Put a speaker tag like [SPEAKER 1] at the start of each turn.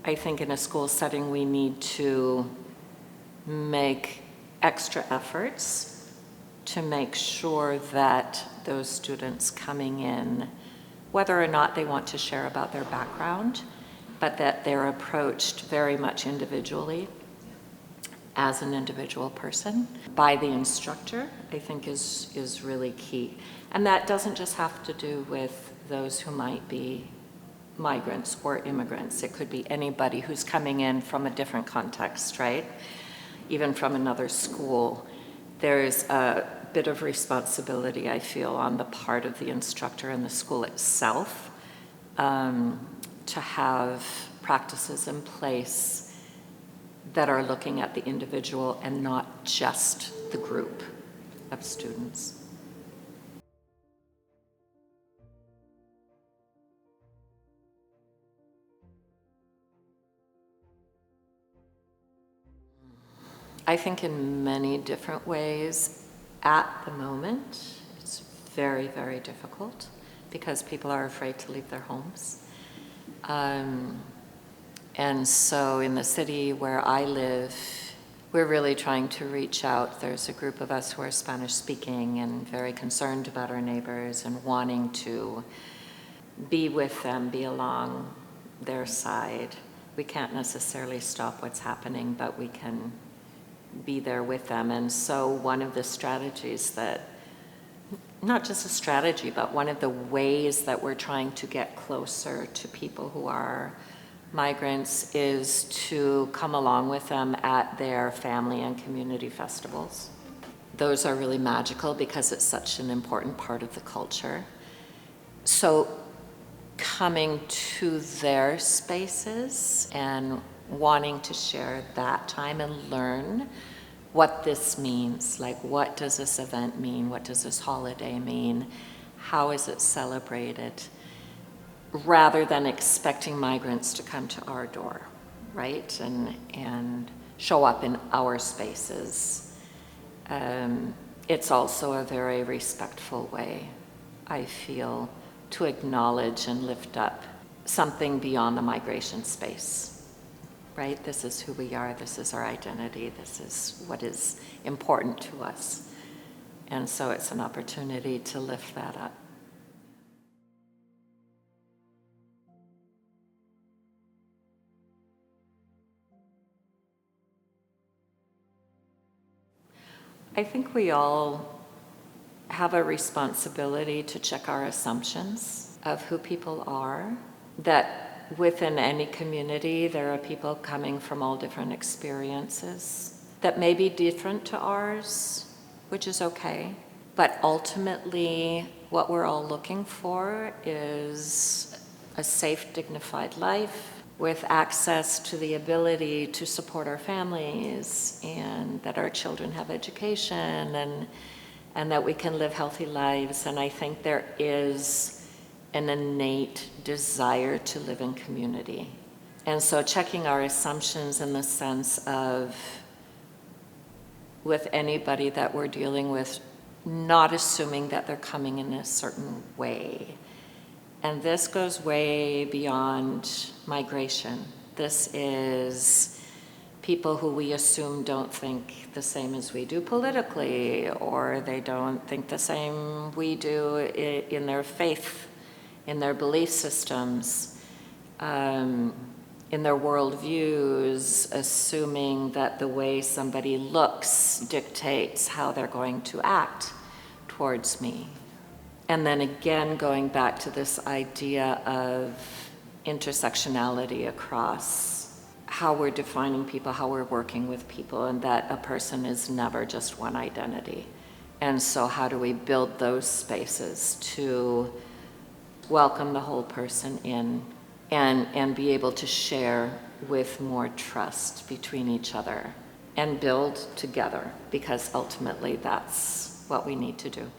[SPEAKER 1] I think in a school setting we need to make extra efforts to make sure that those students coming in, whether or not they want to share about their background, but that they're approached very much individually as an individual person by the instructor, I think is really key. And that doesn't just have to do with those who might be migrants or immigrants. It could be anybody who's coming in from a different context, right? Even from another school. There's a bit of responsibility, I feel, on the part of the instructor and the school itself to have practices in place that are looking at the individual and not just the group of students. I think in many different ways. At the moment, it's very, very difficult because people are afraid to leave their homes. And so in the city where I live, we're really trying to reach out. There's a group of us who are Spanish speaking and very concerned about our neighbors and wanting to be with them, be along their side. We can't necessarily stop what's happening, but we can be there with them. And so one of the strategies that, not just a strategy, but one of the ways that we're trying to get closer to people who are migrants is to come along with them at their family and community festivals. Those are really magical because it's such an important part of the culture. So coming to their spaces and wanting to share that time and learn what this means. Like, what does this event mean? What does this holiday mean? How is it celebrated? Rather than expecting migrants to come to our door, right? And show up in our spaces. It's also a very respectful way, I feel, to acknowledge and lift up something beyond the migration space. Right? This is who we are, this is our identity, this is what is important to us. And so it's an opportunity to lift that up. I think we all have a responsibility to check our assumptions of who people are, that within any community, there are people coming from all different experiences that may be different to ours, which is okay. But ultimately, what we're all looking for is a safe, dignified life with access to the ability to support our families and that our children have education and that we can live healthy lives. And I think there is an innate desire to live in community. And so checking our assumptions in the sense of, with anybody that we're dealing with, not assuming that they're coming in a certain way. And this goes way beyond migration. This is people who we assume don't think the same as we do politically, or they don't think the same we do in their faith, in their belief systems, in their worldviews, assuming that the way somebody looks dictates how they're going to act towards me. And then again, going back to this idea of intersectionality across how we're defining people, how we're working with people, and that a person is never just one identity. And so how do we build those spaces to welcome the whole person in and be able to share with more trust between each other and build together, because ultimately that's what we need to do.